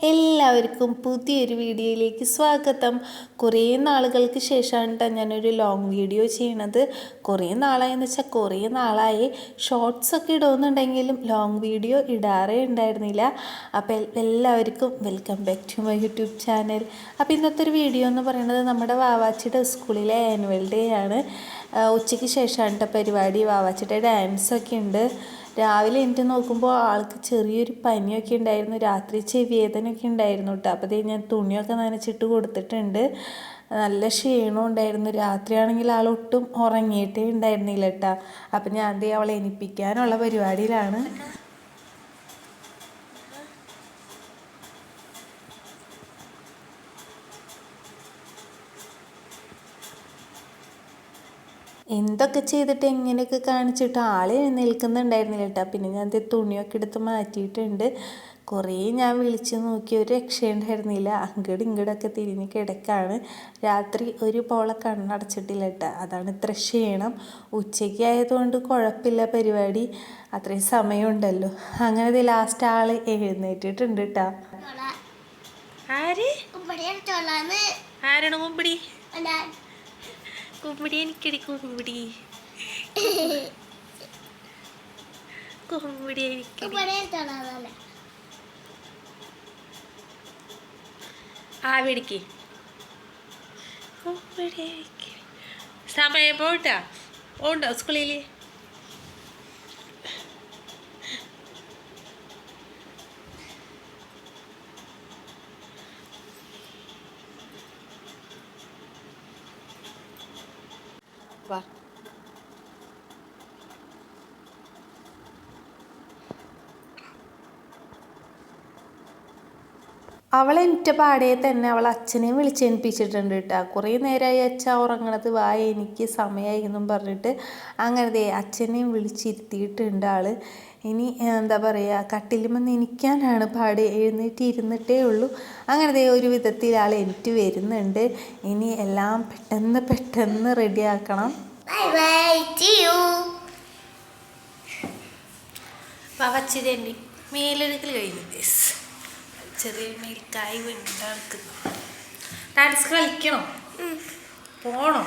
എല്ലാവർക്കും പുതിയൊരു വീഡിയോയിലേക്ക് സ്വാഗതം. കുറേ നാളുകൾക്ക് ശേഷമാണ് കേട്ടോ ഞാനൊരു ലോങ് വീഡിയോ ചെയ്യണത്. കുറേ നാളായെന്ന് വെച്ചാൽ കുറേ നാളായി. ഷോർട്സൊക്കെ ഇടുന്നുണ്ടെങ്കിലും ലോങ് വീഡിയോ ഇടാറേ ഉണ്ടായിരുന്നില്ല. അപ്പോൾ എല്ലാവർക്കും welcome back to my YouTube channel. അപ്പോൾ ഇന്നത്തെ ഒരു വീഡിയോ എന്ന് പറയുന്നത് നമ്മുടെ വാവാച്ചിയുടെ സ്കൂളിലെ ആനുവൽ ഡേ ആണ്. ഉച്ചയ്ക്ക് ശേഷമാണ് കേട്ടോ പരിപാടി. വാവാച്ചിയുടെ ഡാൻസൊക്കെ ഉണ്ട്. രാവിലെ എനിക്ക് നോക്കുമ്പോൾ ആൾക്ക് ചെറിയൊരു പനിയൊക്കെ ഉണ്ടായിരുന്നു, രാത്രി ചെവിവേദനയൊക്കെ ഉണ്ടായിരുന്നു കേട്ടോ. അപ്പോൾ ഞാൻ തുണിയൊക്കെ നനച്ചിട്ട് കൊടുത്തിട്ടുണ്ട്. നല്ല ക്ഷീണം ഉണ്ടായിരുന്നു. രാത്രിയാണെങ്കിൽ ആളൊട്ടും ഉറങ്ങിയിട്ടേ ഉണ്ടായിരുന്നില്ല കേട്ടോ. അപ്പം ഞാൻ അവളെ എണിപ്പിക്കാനുള്ള പരിപാടിയിലാണ്. എന്തൊക്കെ ചെയ്തിട്ട് എങ്ങനെയൊക്കെ കാണിച്ചിട്ട് ആൾ നിൽക്കുന്നുണ്ടായിരുന്നില്ല കേട്ടോ. പിന്നെ ഞാൻ തുണിയൊക്കെ എടുത്ത് മാറ്റിയിട്ടുണ്ട്. കുറേ ഞാൻ വിളിച്ച് നോക്കി, ഒരു രക്ഷയുണ്ടായിരുന്നില്ല. അങ്ങോട്ടും ഇങ്ങോട്ടൊക്കെ തിരിഞ്ഞ് കിടക്കാണ്. രാത്രി ഒരു പോളെ കണ്ണടച്ചിട്ടില്ല കേട്ടോ. അതാണ് ഇത്ര ക്ഷീണം. ഉച്ചയ്ക്ക് ആയതുകൊണ്ട് കുഴപ്പമില്ല പരിപാടി, അത്രയും സമയമുണ്ടല്ലോ. അങ്ങനെ ലാസ്റ്റ് ആൾ എഴുന്നേറ്റിട്ടുണ്ട് കേട്ടോ. ആരാണ് മുമ്പടി? കുമ്പിടി എനിക്കടി, കുമ്പിടി കുമ്പിടി എനിക്കടി. ആവിടിക്ക് കുമ്പിടി എനിക്കടി. സമയം പോട്ടാ ഉണ്ടോ സ്കൂളിൽ? വാ. അവളെ എണീറ്റ പാടെ തന്നെ അവൾ അച്ഛനെയും വിളിച്ചെണിപ്പിച്ചിട്ടുണ്ട് കേട്ടോ. കുറേ നേരമായി അച്ഛൻ ഉറങ്ങണത്, വാ എനിക്ക് സമയമായി എന്നും പറഞ്ഞിട്ട്. അങ്ങനെ അച്ഛനെയും വിളിച്ചിരുത്തിയിട്ടുണ്ട് ആൾ. ഇനി എന്താ പറയുക, കട്ടിലുമെന്ന് എനിക്കാനാണ് പാട്, എഴുന്നേറ്റിരുന്നിട്ടേ ഉള്ളൂ. അങ്ങനെ ഒരു വിധത്തിൽ ആൾ എണീറ്റ് വരുന്നുണ്ട്. ഇനി എല്ലാം പെട്ടെന്ന് റെഡിയാക്കണം. വച്ചിരി മേലൊരുക്കൽ കഴിഞ്ഞു. ചെറിയ മേൽക്കായി വീണ്ടാക്കുന്നു. ഡാൻസ് കളിക്കണോ? പോണോ?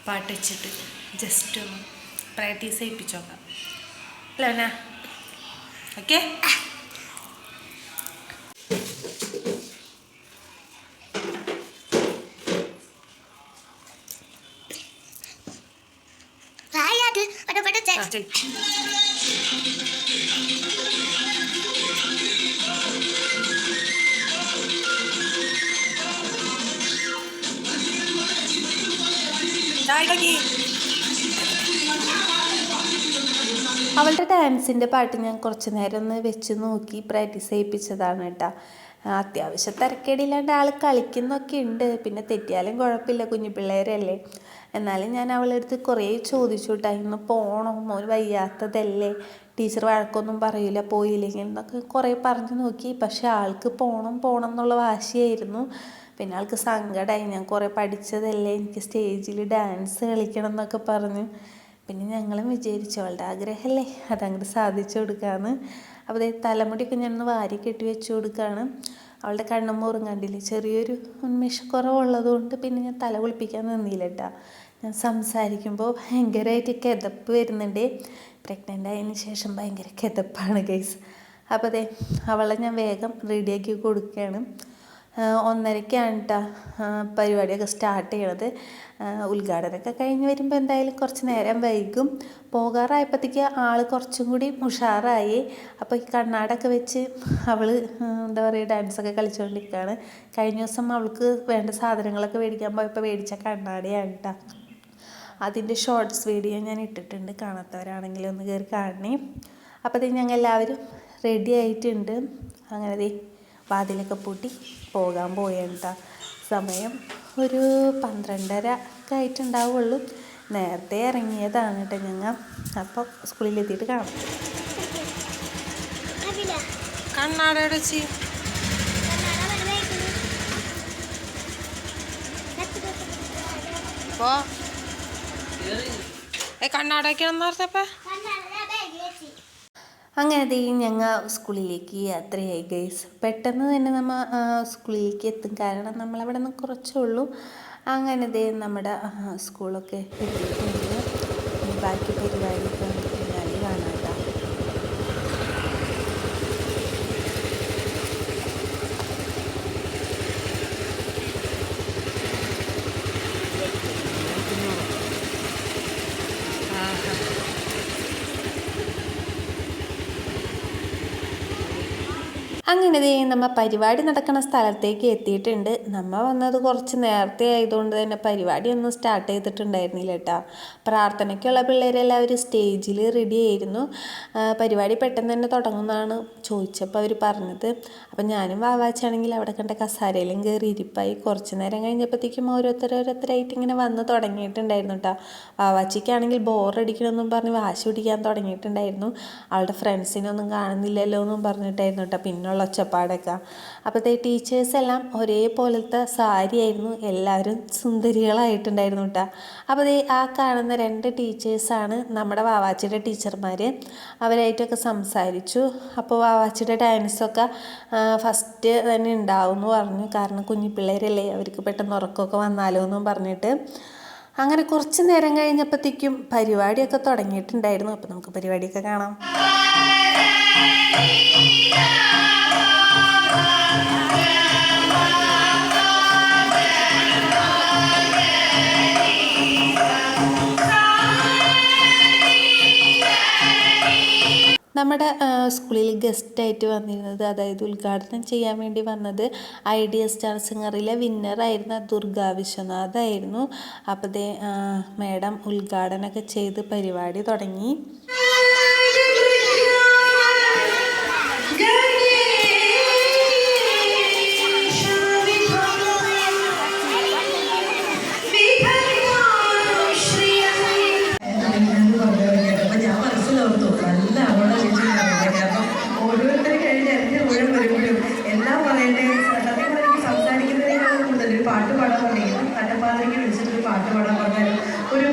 പാട്ട് വെച്ചിട്ട് ജസ്റ്റ് ഒന്ന് പ്രാക്ടീസ് ചെയ്യിപ്പിച്ചോക്കാം അല്ലേ? ഓക്കെ. അവളുടെ ഡാൻസിൻ്റെ പാട്ട് ഞാൻ കുറച്ച് നേരം ഒന്ന് വെച്ച് നോക്കി പ്രാക്ടീസ് ചെയ്യിപ്പിച്ചതാണ് കേട്ടോ. അത്യാവശ്യം തിരക്കേടില്ലാണ്ട് ആൾ കളിക്കുന്നൊക്കെ ഉണ്ട്. പിന്നെ തെറ്റിയാലും കുഴപ്പമില്ല, കുഞ്ഞു പിള്ളേരല്ലേ. എന്നാലും ഞാൻ അവളെടുത്ത് കുറേ ചോദിച്ചു കേട്ടോ, ഇന്ന് പോകണോ, മോന് വയ്യാത്തതല്ലേ, ടീച്ചർ വഴക്കൊന്നും പറയില്ല പോയില്ലെങ്കിൽ എന്നൊക്കെ കുറേ പറഞ്ഞു നോക്കി. പക്ഷെ ആൾക്ക് പോകണം എന്നുള്ള വാശിയായിരുന്നു. പിന്നെ ആൾക്ക് സങ്കടമായി, ഞാൻ കുറേ പഠിച്ചതല്ലേ, എനിക്ക് സ്റ്റേജിൽ ഡാൻസ് കളിക്കണം എന്നൊക്കെ പറഞ്ഞു. പിന്നെ ഞങ്ങളും വിചാരിച്ചു അവളുടെ ആഗ്രഹമല്ലേ, അതങ്ങോട്ട് സാധിച്ചു കൊടുക്കാമെന്ന്. അപ്പോൾ തലമുടിയൊക്കെ ഞാനൊന്ന് വാരി കെട്ടി വെച്ച് കൊടുക്കുകയാണ്. അവളുടെ കണ്ണും മോറും കണ്ടില്ലേ, ചെറിയൊരു ഉന്മേഷക്കുറവുള്ളതുകൊണ്ട് പിന്നെ ഞാൻ തല കുളിപ്പിക്കാൻ നിന്നില്ല കേട്ടോ. ഞാൻ സംസാരിക്കുമ്പോൾ ഭയങ്കരമായിട്ട് കിതപ്പ് വരുന്നുണ്ട്. പ്രഗ്നൻ്റ് ആയതിന് ശേഷം ഭയങ്കര കിതപ്പാണ് ഗൈസ്. അപ്പോൾ അവളെ ഞാൻ വേഗം റെഡിയാക്കി കൊടുക്കുകയാണ്. 1:30ക്കാണ് കേട്ടോ പരിപാടിയൊക്കെ സ്റ്റാർട്ട് ചെയ്യണത്. ഉദ്ഘാടനമൊക്കെ കഴിഞ്ഞ് വരുമ്പോൾ എന്തായാലും കുറച്ച് നേരം വൈകും. പോകാറായപ്പോഴത്തേക്ക് ആൾ കുറച്ചും കൂടി ഉഷാറായി. അപ്പോൾ ഈ കണ്ണാടൊക്കെ വെച്ച് അവൾ എന്താ പറയുക ഡാൻസൊക്കെ കളിച്ചുകൊണ്ടിരിക്കുകയാണ്. കഴിഞ്ഞ ദിവസം അവൾക്ക് വേണ്ട സാധനങ്ങളൊക്കെ മേടിക്കാൻ പോയപ്പോൾ മേടിച്ച കണ്ണാടിയാണ് കേട്ടോ. അതിൻ്റെ ഷോർട്സ് വീഡിയോ ഞാൻ ഇട്ടിട്ടുണ്ട്, കാണാത്തവരാണെങ്കിലും ഒന്ന് കയറി കാണണേ. അപ്പോൾ ഞങ്ങൾ എല്ലാവരും റെഡി ആയിട്ടുണ്ട്. അങ്ങനെ വാതിലൊക്കെ പൂട്ടി പോകാൻ പോയേണ്ട സമയം ഒരു 12:30 ഒക്കെ ആയിട്ടുണ്ടാവുള്ളൂ. നേരത്തെ ഇറങ്ങിയതാണ് കേട്ടോ ഞങ്ങൾ. അപ്പോൾ സ്കൂളിലെത്തിയിട്ട് കാണാം. കണ്ണാടയുടെ കണ്ണാടൊക്കെയാണെന്ന് പറഞ്ഞപ്പോ അങ്ങനെ ഞങ്ങൾ സ്കൂളിലേക്ക് യാത്രയായി ഗൈസ്. പെട്ടെന്ന് തന്നെ നമ്മൾ സ്കൂളിലേക്ക് എത്തും, കാരണം നമ്മളവിടെ നിന്ന് കുറച്ചേ ഉള്ളൂ. അങ്ങനെ നമ്മുടെ സ്കൂളൊക്കെ എത്തിയിട്ടുണ്ട്. ബാക്കി പരിപാടിയൊക്കെ നമുക്ക് പിന്നാലെ കാണാം കേട്ടോ. അങ്ങനെ നമ്മൾ പരിപാടി നടക്കുന്ന സ്ഥലത്തേക്ക് എത്തിയിട്ടുണ്ട്. നമ്മൾ വന്നത് കുറച്ച് നേരത്തെ ആയതുകൊണ്ട് തന്നെ പരിപാടിയൊന്നും സ്റ്റാർട്ട് ചെയ്തിട്ടുണ്ടായിരുന്നില്ല കേട്ടോ. പ്രാർത്ഥനയ്ക്കുള്ള പിള്ളേരെല്ലാവരും സ്റ്റേജിൽ റെഡി ആയിരുന്നു. പരിപാടി പെട്ടെന്ന് തന്നെ തുടങ്ങുന്നതാണ് ചോദിച്ചപ്പോൾ അവർ പറഞ്ഞത്. അപ്പം ഞാനും വാവാച്ചാണെങ്കിൽ അവിടെ കണ്ട കസാരയിലും കയറി ഇരിപ്പായി. കുറച്ച് നേരം കഴിഞ്ഞപ്പോഴത്തേക്കും ഓരോരുത്തരായിട്ട് ഇങ്ങനെ വന്ന് തുടങ്ങിയിട്ടുണ്ടായിരുന്നു കേട്ടോ. വാവാച്ചിക്കാണെങ്കിൽ ബോറടിക്കണമെന്നും പറഞ്ഞ് വാശി പിടിക്കാൻ തുടങ്ങിയിട്ടുണ്ടായിരുന്നു. അവളുടെ ഫ്രണ്ട്സിനൊന്നും കാണുന്നില്ലല്ലോ എന്നും പറഞ്ഞിട്ടായിരുന്നു കേട്ടോ പിന്നുള്ള ഒച്ചപ്പാടൊക്കെ. അപ്പോഴത്തെ ടീച്ചേഴ്സ് എല്ലാം ഒരേപോലത്തെ സാരിയായിരുന്നു, എല്ലാവരും സുന്ദരികളായിട്ടുണ്ടായിരുന്നു കേട്ടോ. അപ്പോൾ ആ കാണുന്ന 2 ടീച്ചേഴ്സാണ് നമ്മുടെ വാവാച്ചിയുടെ ടീച്ചർമാർ. അവരായിട്ടൊക്കെ സംസാരിച്ചു. അപ്പോൾ വാവാച്ചിയുടെ ഡാൻസൊക്കെ ഫസ്റ്റ് തന്നെ ഉണ്ടാവും എന്ന് പറഞ്ഞു, കാരണം കുഞ്ഞു പിള്ളേരല്ലേ, അവർക്ക് പെട്ടെന്ന് ഉറക്കമൊക്കെ വന്നാലോ എന്നും പറഞ്ഞിട്ട്. അങ്ങനെ കുറച്ച് നേരം കഴിഞ്ഞപ്പോഴത്തേക്കും പരിപാടിയൊക്കെ തുടങ്ങിയിട്ടുണ്ടായിരുന്നു. അപ്പോൾ നമുക്ക് പരിപാടിയൊക്കെ കാണാം. നമ്മുടെ സ്കൂളിൽ ഗസ്റ്റായിട്ട് വന്നിരുന്നത്, അതായത് ഉദ്ഘാടനം ചെയ്യാൻ വേണ്ടി വന്നത് ഐഡിയ സ്റ്റാർ സിംഗറിലെ വിന്നറായിരുന്ന ദുർഗ വിശ്വനാഥായിരുന്നു. അപ്പോൾ മേഡം ഉദ്ഘാടനമൊക്കെ ചെയ്ത് പരിപാടി തുടങ്ങി. പാട്ട് പാടാൻ തുടങ്ങിയത് കട്ടപ്പാതിരിക്ക് വിളിച്ചിട്ടൊരു പാട്ട് പാടാൻ പറഞ്ഞാൽ ഒരു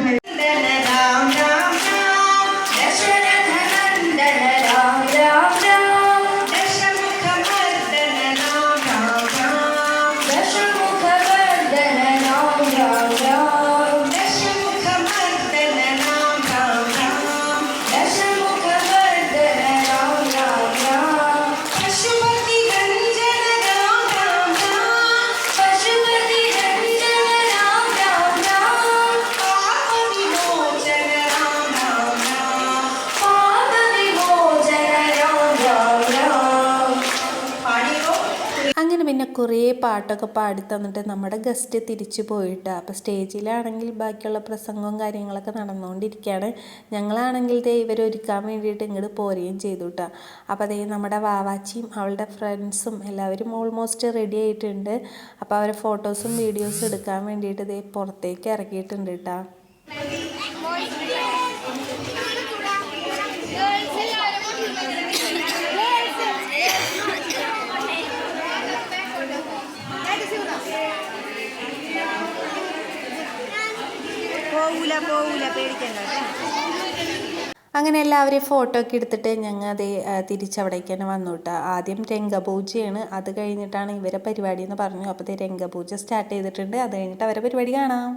പിന്നെ കുറേ പാട്ടൊക്കെ പാടി തന്നിട്ട് നമ്മുടെ ഗസ്റ്റ് തിരിച്ചു പോയിട്ട്. അപ്പോൾ സ്റ്റേജിലാണെങ്കിൽ ബാക്കിയുള്ള പ്രസംഗവും കാര്യങ്ങളൊക്കെ നടന്നുകൊണ്ടിരിക്കുകയാണ്. ഞങ്ങളാണെങ്കിൽ ഇവരൊരുക്കാൻ വേണ്ടിയിട്ട് ഇങ്ങോട്ട് പോരുകയും ചെയ്തു കേട്ടോ. അപ്പോൾ നമ്മുടെ വാവാച്ചിയും അവളുടെ ഫ്രണ്ട്സും എല്ലാവരും ഓൾമോസ്റ്റ് റെഡി ആയിട്ടുണ്ട്. അപ്പോൾ അവരെ ഫോട്ടോസും വീഡിയോസും എടുക്കാൻ വേണ്ടിയിട്ട് പുറത്തേക്ക് ഇറക്കിയിട്ടുണ്ട് കേട്ടോ. അങ്ങനെ എല്ലാവരെയും ഫോട്ടോ ഒക്കെ എടുത്തിട്ട് ഞങ്ങൾ തിരിച്ചവിടേക്ക് തന്നെ വന്നു കേട്ടോ. ആദ്യം രംഗപൂജയാണ്, അത് കഴിഞ്ഞിട്ടാണ് ഇവരെ പരിപാടി എന്ന് പറഞ്ഞു. അപ്പോൾ രംഗപൂജ സ്റ്റാർട്ട് ചെയ്തിട്ടുണ്ട്. അത് കഴിഞ്ഞിട്ട് അവരെ പരിപാടി കാണാം.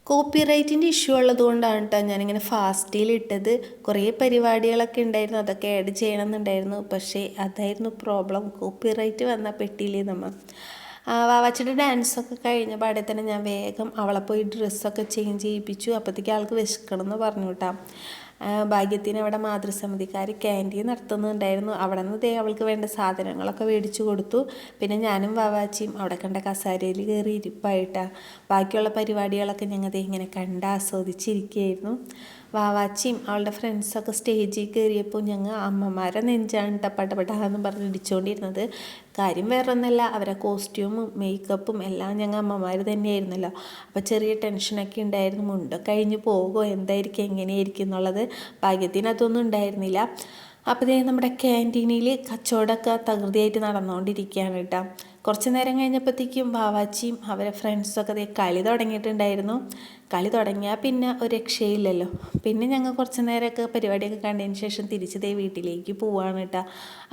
കോപ്പിറൈറ്റിൻ്റെ ഇഷ്യൂ ഉള്ളതുകൊണ്ടാണ് കേട്ടോ ഞാനിങ്ങനെ ഫാസ്റ്റിലിട്ടത്. കുറേ പരിപാടികളൊക്കെ ഉണ്ടായിരുന്നു, അതൊക്കെ ആഡ് ചെയ്യണമെന്നുണ്ടായിരുന്നു. പക്ഷേ അതായിരുന്നു പ്രോബ്ലം, കോപ്പിറൈറ്റ് വന്നാൽ പെട്ടിയില്ലേ നമ്മൾ. വാവാച്ചിയുടെ ഡാൻസൊക്കെ കഴിഞ്ഞ പാടെ തന്നെ ഞാൻ വേഗം അവളെ പോയി ഡ്രസ്സൊക്കെ ചേഞ്ച് ചെയ്യിപ്പിച്ചു. അപ്പോഴത്തേക്ക് ആൾക്ക് വിശക്കണം എന്ന് പറഞ്ഞു കേട്ടോ. ഭാഗ്യത്തിന് അവിടെ മാതൃസമിതിക്കാർ ക്യാൻറ്റീൻ നടത്തുന്നുണ്ടായിരുന്നു. അവിടെ നിന്ന് ദേ അവൾക്ക് വേണ്ട സാധനങ്ങളൊക്കെ മേടിച്ചു കൊടുത്തു. പിന്നെ ഞാനും വാവാച്ചിയും അവിടെ കണ്ട കസാരയിൽ കയറി ഇരിപ്പായിട്ടാണ്. ബാക്കിയുള്ള പരിപാടികളൊക്കെ ഞങ്ങൾ ദേ ഇങ്ങനെ കണ്ട് ആസ്വദിച്ചിരിക്കുകയായിരുന്നു. വാവാച്ചിയും അവളുടെ ഫ്രണ്ട്സൊക്കെ സ്റ്റേജിൽ കയറിയപ്പോൾ ഞങ്ങൾ അമ്മമാരെ നെഞ്ചാണ് ടപ്പട്ടപ്പെട്ടാന്ന് പറഞ്ഞ് ഇടിച്ചുകൊണ്ടിരുന്നത്. കാര്യം വേറെ ഒന്നല്ല, അവരെ കോസ്റ്റ്യൂമും മേക്കപ്പും എല്ലാം ഞങ്ങൾ അമ്മമാർ തന്നെയായിരുന്നല്ലോ. അപ്പോൾ ചെറിയ ടെൻഷനൊക്കെ ഉണ്ടായിരുന്നു. മുണ്ടൊക്കെ കഴിഞ്ഞ് പോകുമോ, എന്തായിരിക്കും, എങ്ങനെയായിരിക്കും എന്നുള്ളത്. ഭാഗ്യത്തിന് അതൊന്നും ഉണ്ടായിരുന്നില്ല. അപ്പോൾ നമ്മുടെ ക്യാൻറ്റീനിൽ കച്ചവടമൊക്കെ തകൃതിയായിട്ട് നടന്നുകൊണ്ടിരിക്കുകയാണ് കേട്ടോ. കുറച്ച് നേരം കഴിഞ്ഞപ്പോഴത്തേക്കും വാവാച്ചിയും അവരെ ഫ്രണ്ട്സൊക്കെ കളി തുടങ്ങിയിട്ടുണ്ടായിരുന്നു. കളി തുടങ്ങിയാൽ പിന്നെ ഒരു രക്ഷയില്ലല്ലോ. പിന്നെ ഞങ്ങൾ കുറച്ച് നേരമൊക്കെ പരിപാടിയൊക്കെ കണ്ടതിന് ശേഷം തിരിച്ച് വീട്ടിലേക്ക് പോവുകയാണ് കേട്ടോ.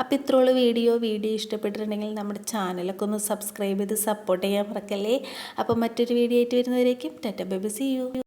അപ്പോൾ ഇത്രയുള്ള വീഡിയോ ഇഷ്ടപ്പെട്ടിട്ടുണ്ടെങ്കിൽ നമ്മുടെ ചാനലൊക്കെ ഒന്ന് സബ്സ്ക്രൈബ് ചെയ്ത് സപ്പോർട്ട് ചെയ്യാൻ മറക്കല്ലേ. അപ്പോൾ മറ്റൊരു വീഡിയോ ആയിട്ട് വരുന്നവരേക്കും tata bye bye, see U.